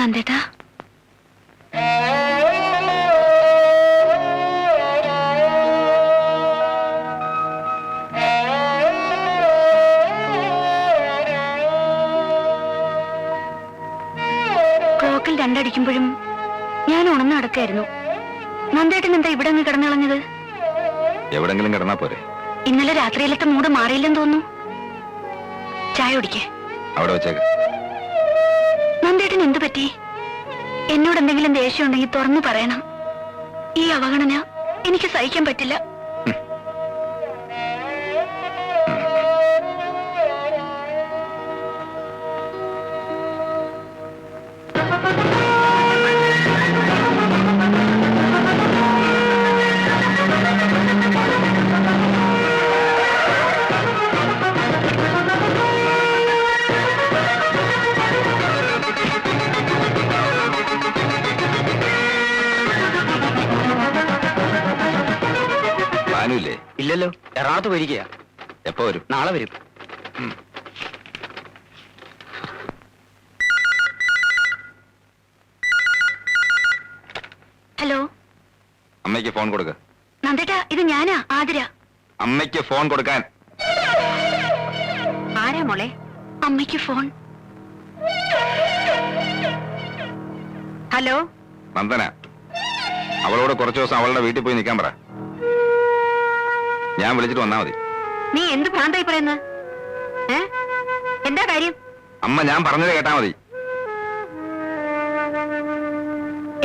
നന്ദേട്ടാ, ക്ലോക്കിൽ രണ്ടടിക്കുമ്പോഴും ഞാൻ ഉണർന്നു നടക്കായിരുന്നു. നന്ദേട്ടൻ എന്താ ഇവിടെ അങ്ങ് കിടന്നുകളഞ്ഞത്? എവിടെങ്കിലും കിടന്നാ പോരെ? ഇന്നലെ രാത്രിയിലത്തെ മൂഡ് മാറിയില്ലെന്ന് തോന്നുന്നു. ചായ കുടിക്കേ? അവിടെ വെച്ചേക്ക്. നന്ദേട്ടൻ എന്തു പറ്റി? എന്നോട് എന്തെങ്കിലും ദേഷ്യം ഉണ്ടെങ്കിൽ തുറന്നു പറയണം. ഈ അവഗണന എനിക്ക് സഹിക്കാൻ പറ്റില്ല. ഇല്ലല്ലോ, എറണാകുളത്ത് പോയിരിക്കുക. എപ്പോ വരും? നാളെ വരും. ഹലോ, അമ്മയ്ക്ക് ഫോൺ കൊടുക്ക. നന്ദേട്ടാ, ഇത് ഞാനാ, ആതിര. അമ്മയ്ക്ക് ഫോൺ കൊടുക്കാൻ. ആരാ മോളെ? അമ്മയ്ക്ക് ഫോൺ. ഹലോ, നന്ദന. അവളോട് കുറച്ചു ദിവസം അവളുടെ വീട്ടിൽ പോയി നിൽക്കാൻ പറ. ഞാൻ വിളിച്ചിട്ട് വന്നാ മതി. നീ എന്ത് ഭ്രാന്തായി പറയുന്നത്? എന്താ കാര്യം? അമ്മ ഞാൻ പറഞ്ഞത് കേട്ടാ മതി.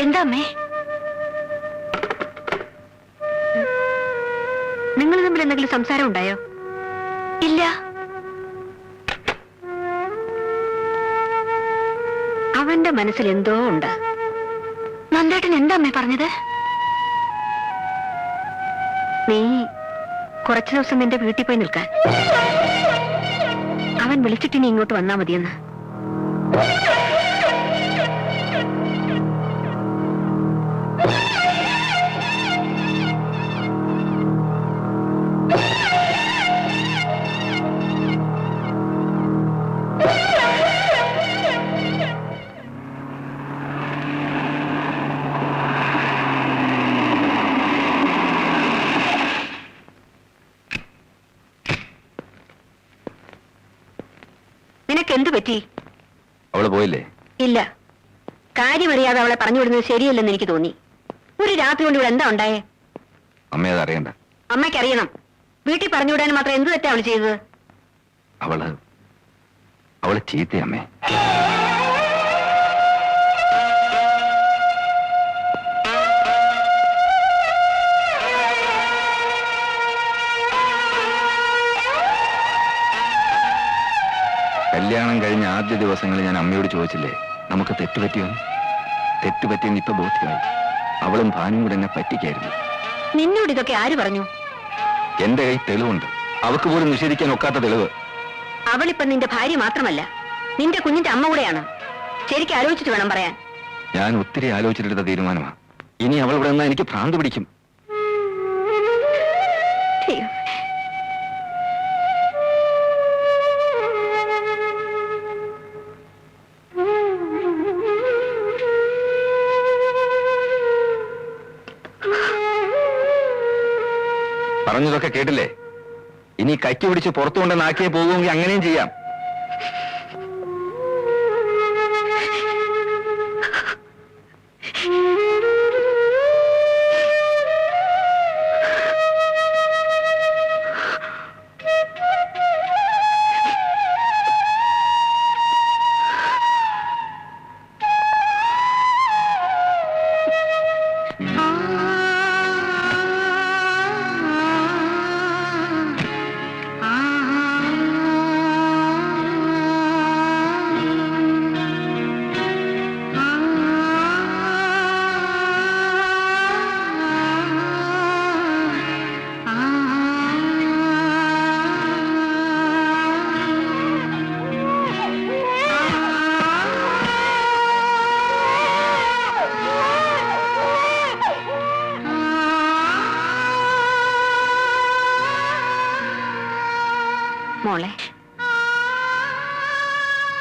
എന്താ അമ്മേ? നിങ്ങൾ തമ്മിൽ എന്തെങ്കിലും സംസാരം ഉണ്ടായോ? ഇല്ല. അവന്റെ മനസ്സിൽ എന്തോ ഉണ്ട്. നന്ദേട്ടൻ എന്താ അമ്മേ പറഞ്ഞത്? നീ കുറച്ചു ദിവസം നിന്റെ വീട്ടിൽ പോയി നിൽക്കാൻ. അവൻ വിളിച്ചിട്ട് നീ ഇങ്ങോട്ട് വന്നാ മതിയെന്ന്. എന്തു പറ്റി? അവള് പോയില്ലേ? ഇല്ല. കാര്യമറിയാതെ അവളെ പറഞ്ഞു വിടുന്നത് ശരിയല്ലെന്ന് എനിക്ക് തോന്നി. ഒരു രാത്രി കൊണ്ട് ഇവിടെ എന്താ ഉണ്ടായേ? അമ്മ അത് അറിയണ്ട. അമ്മയ്ക്കറിയണം. വീട്ടിൽ പറഞ്ഞു വിടാൻ മാത്രം എന്ത് തെറ്റാ അവള് ചെയ്തത്? അവള് ചീത്തയമ്മേ. കല്യാണം കഴിഞ്ഞ ആദ്യ ദിവസങ്ങളിൽ ഞാൻ അമ്മയോട് ചോദിച്ചില്ലേ നമുക്ക് തെറ്റുപറ്റിയോന്ന്? തെറ്റുപറ്റിയെന്ന് ഇപ്പൊ ബോധ്യമായി. അവളും ഭാനും കൂടെ എന്നെ പറ്റിക്കായിരുന്നു. നിന്നോട് ഇതൊക്കെ ആര് പറഞ്ഞു? എന്റെ കൈ തെളിവുണ്ട്. അവക്ക് പോലും നിഷേധിക്കാൻ ഒക്കാത്ത തെളിവ്. അവളിപ്പം നിന്റെ ഭാര്യ മാത്രമല്ല, നിന്റെ കുഞ്ഞിന്റെ അമ്മ കൂടെയാണ്. ശരിക്കും ആലോചിച്ചിട്ട് വേണം പറയാൻ. ഞാൻ ഒത്തിരി ആലോചിച്ചിട്ടെടുത്ത തീരുമാനമാണ്. ഇനി അവൾ ഇവിടെ നിന്നാ എനിക്ക് ഭ്രാന്ത് പിടിക്കും. പറഞ്ഞതൊക്കെ കേട്ടില്ലേ? ഇനി കൈക്ക് പിടിച്ച് പുറത്തു കൊണ്ടുവന്നാക്കിയേ പോകുമെങ്കിൽ അങ്ങനെയും ചെയ്യാം. മോളെ,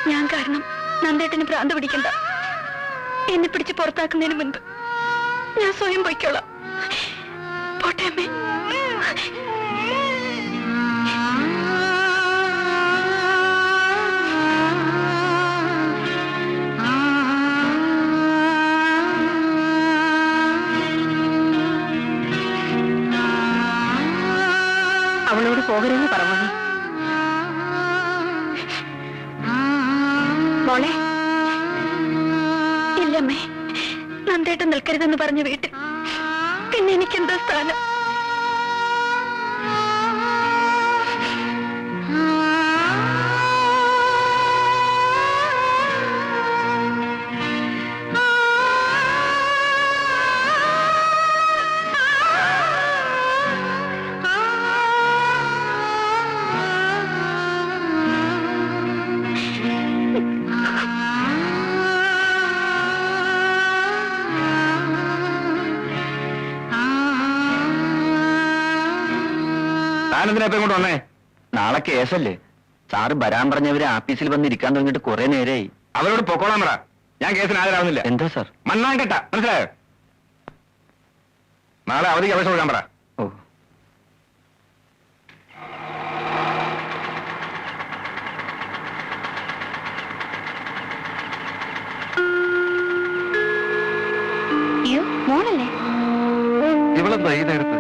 ഞാൻ കാരണം നന്ദേട്ടന് ഭ്രാന്ത് പിടിക്കണ്ട. എന്നെ പിടിച്ച് പുറത്താക്കുന്നതിന് മുൻപ് ഞാൻ സ്വയം പൊയ്ക്കോളാം. പോട്ടെ അമ്മേ. അവളോട് പോകരുതെന്ന് പറഞ്ഞു. മോളെ, ഇല്ലമ്മേ, നന്ദേട്ടൻ നിൽക്കരുതെന്ന് പറഞ്ഞ വീട്ടിൽ പിന്നെ എനിക്കെന്താ സ്ഥാനം? താനെന്തിനാ ഇപ്പൊ ഇങ്ങോട്ട് വന്നേ? നാളെ കേസല്ലേ? സാറ് വരാൻ പറഞ്ഞവര് ആഫീസിൽ വന്ന് ഇരിക്കാൻ തുടങ്ങിയിട്ട് കുറെ നേരമായി. അവരോട് പൊക്കോളാൻ പറ. ഞാൻ കേസിന് ഹാജരാകുന്നില്ല. എന്താ സാർ? മണ്ണാൻ കേട്ട മനസ്സിലായോ? നാളെ അവധിക്ക് അപേക്ഷ കൊടുക്കാൻ പറ. ഓ, അയ്യോ, മോളല്ലേ? ഇവളെന്താ ഈ നേരത്ത്?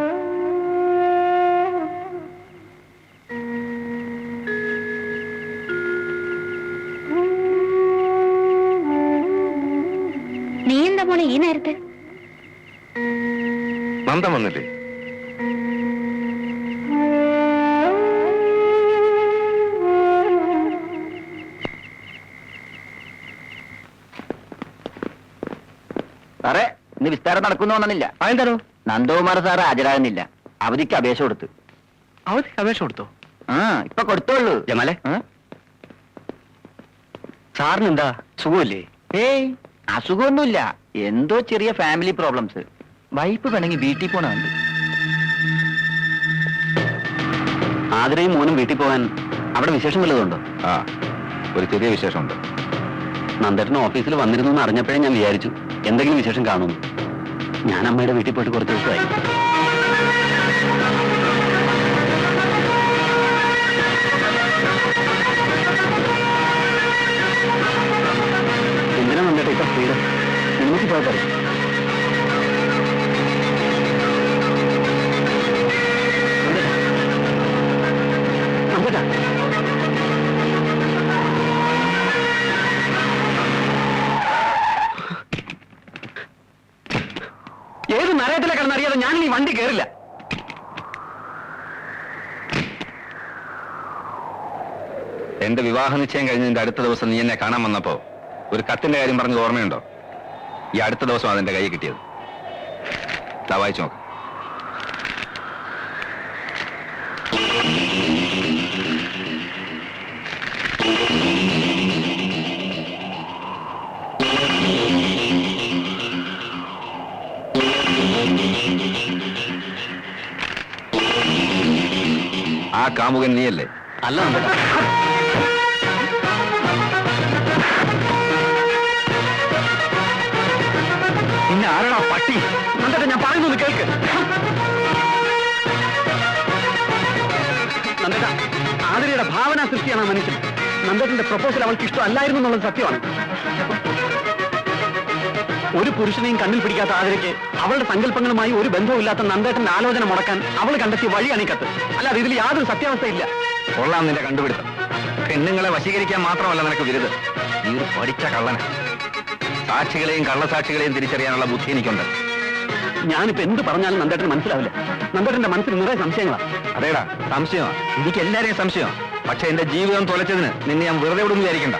നീ എന്താ മോളെ ഈ നേരത്ത്? നന്ദൻ വന്നില്ലേ? സാറേ, ഇന്ന് വിസ്താരം നടക്കുന്നു വന്നില്ല. അതെന്താണോ? നന്ദകുമാർ സാറ് ഹാജരാകുന്നില്ല. അവധിക്ക് അപേക്ഷ കൊടുത്തു. അവധിക്ക് അപേക്ഷ കൊടുത്തോ? ആ, ഇപ്പൊ കൊടുത്തോളൂ. ജമാലെ, സാറിന് എന്താ സുഖമില്ലേ? ഏയ്, അസുഖമൊന്നുമില്ല. എന്തോ ചെറിയ ഫാമിലി പ്രോബ്ലംസ്. വൈഫ് വേണമെങ്കിൽ വീട്ടിൽ പോണുണ്ട്. ആതിരയും മോനും വീട്ടിൽ പോകാൻ അവിടെ വിശേഷം വല്ലതുണ്ടോ? ആ, ഒരു ചെറിയ വിശേഷമുണ്ട്. നന്ദേട്ടൻ ഓഫീസിൽ വന്നിരുന്നു എന്ന് അറിഞ്ഞപ്പോഴേ ഞാൻ വിചാരിച്ചു എന്തെങ്കിലും വിശേഷം കാണുന്നു. ഞാൻ അമ്മയുടെ വീട്ടിൽ പോയിട്ട് കുറച്ച് ദിവസമായി. എന്തിനാ നന്ദേട്ട ഇപ്പൊ സ്പീഡ്? നിങ്ങൾക്ക് പോയാൽ പറയും. നന്ദേട്ടാ, ഏത് നരകത്തിലെ കിടന്നറിയാതെ ഞാൻ ഈ വണ്ടി കയറില്ല. എന്റെ വിവാഹ നിശ്ചയം കഴിഞ്ഞതിന്റെ അടുത്ത ദിവസം നീ എന്നെ കാണാൻ വന്നപ്പോ ഒരു കത്തിന്റെ കാര്യം പറഞ്ഞത് ഓർമ്മയുണ്ടോ? ഈ അടുത്ത ദിവസം അതെന്റെ കൈ കിട്ടിയത്. ദാ വായിച്ചു നോക്ക്. ആ കാമുകൻ നീയല്ലേ? അല്ല നന്ദേട്ടാ. പിന്നെ ആരാടാ പട്ടി? നന്ദേട്ടാ, ഞാൻ പറയുന്നത് കേൾക്ക്. നന്ദേട്ടാ, ആതിരയുടെ ഭാവന സൃഷ്ടിയാണ് ആ മനുഷ്യൻ. നന്ദേട്ടന്റെ പ്രപ്പോസൽ അവൾക്ക് ഇഷ്ടമല്ലായിരുന്നു എന്നുള്ളത് സത്യമാണ്. ഒരു പുരുഷനെയും കണ്ണിൽ പിടിക്കാത്ത ആതിരയ്ക്ക് അവളുടെ സങ്കല്പങ്ങളുമായി ഒരു ബന്ധവുമില്ലാത്ത നന്ദേട്ടന്റെ ആലോചന മുടക്കാൻ അവൾ കണ്ടെത്തിയ വഴിയാണ് ഈ കത്ത്. അല്ലാതെ ഇതിൽ യാതൊരു സത്യാവസ്ഥയില്ല. കൊള്ളാം നിന്റെ കണ്ടുപിടുത്തം. പെണ്ണുങ്ങളെ വശീകരിക്കാൻ മാത്രമല്ല നിനക്ക് വിരുത്. നീ ഒരു പഠിച്ച കള്ളന. സാക്ഷികളെയും കള്ളസാക്ഷികളെയും തിരിച്ചറിയാനുള്ള ബുദ്ധി എനിക്കുണ്ട്. ഞാനിപ്പോ എന്ത് പറഞ്ഞാലും നന്ദേട്ടന് മനസ്സിലാവില്ല. നന്ദേട്ടന്റെ മനസ്സിൽ നിറയെ സംശയങ്ങളാ. അതേടാ, സംശയമാ. എനിക്ക് എല്ലാരെയും സംശയമാ. പക്ഷെ എന്റെ ജീവിതം തൊലച്ചതിന് നിന്നെ ഞാൻ വെറുതെ വിടുന്നു വിചാരിക്കണ്ട.